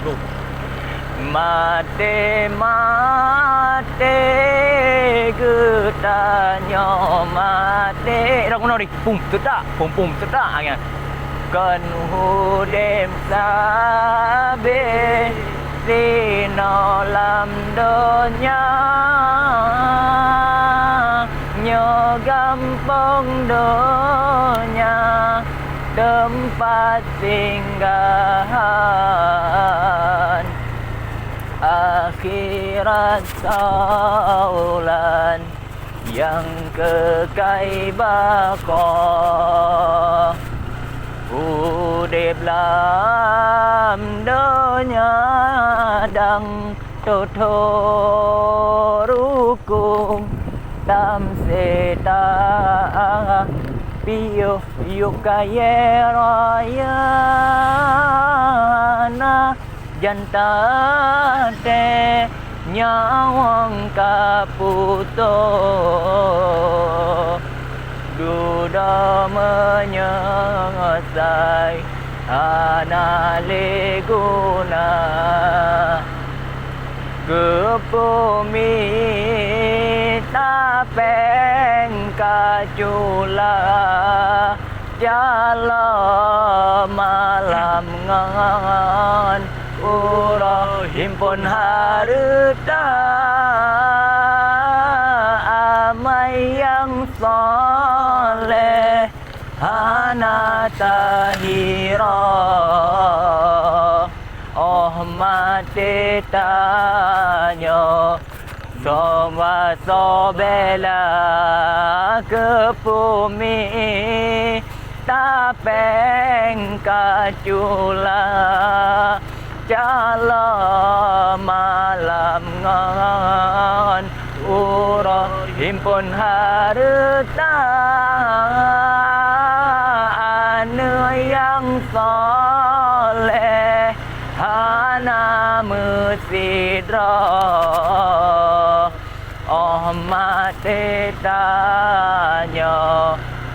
Loh. Mate mate getanya mate. Dah guna ni. Pum tedak, pum tedak kan. Kan hudem sabe Sino lam donya Nyo gampang donya Tempat singgahan Akhirat saulan Yang kekai baka Udip lam donya Dang toto rukung Tam seta Piyo yukaye raya Na jantate Nyawang kaputo Duda menyesai analeguna Kepumi tapeng kacula Jala malam ngan Ura himpun harta Amai yang soleh Hana tahira Oh mati tanya Soma sobela kepumi Tapeng kacula Jala malam ngan Ura himpun harta Ane yang soleh Hana mesidra Oh mati tanya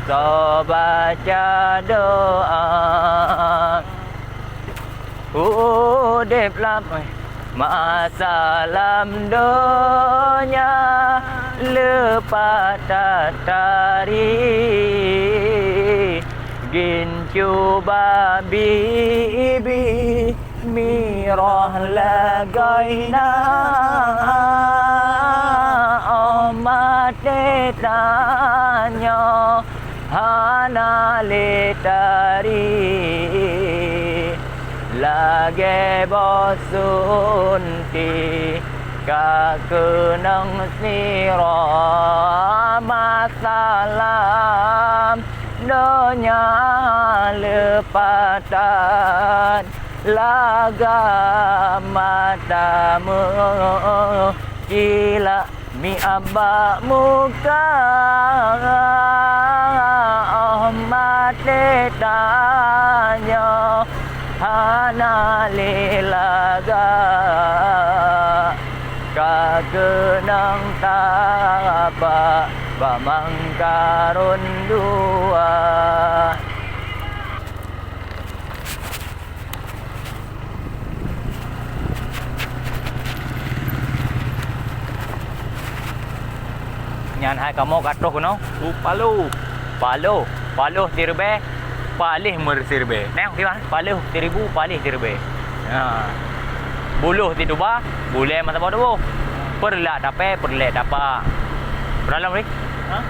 So baca doa Udip lam Masalam donya Lepas tatari Gincu babi Mirah lagaina Oh mati tanya Hana letari Lage bosunti Kakenang sira Masalam Donya lepatan Laga matamu Gila mi abak muka Oh mati tanya Hana lilaga Kagenang tapa Bamangkarun dua Nyan hai kamu katuh kuno Palu. Paluh tirbe Palih mersirbe Neng kira Paluh tiribu palih tirbe Buluh tiduba Boleh masa pada bu Perlah dapat Beralam ni Ha?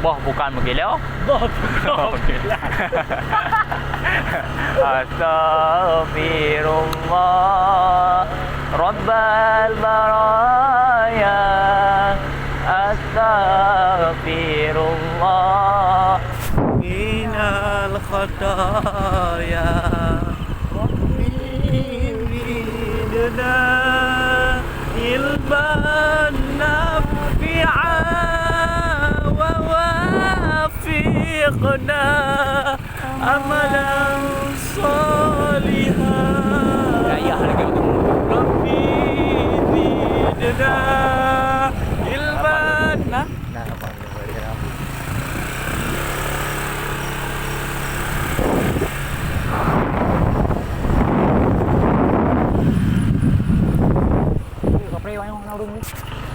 Boh bukan menggila Boh gila. Astaghfirullah Rabbal baraya Astaghfirullah Minal khataya Rabbi bidna ilban nafi'a Wa wafiqna amalan salihan Ya lagi Rabbi bidna ilban spray wayang na rum ni.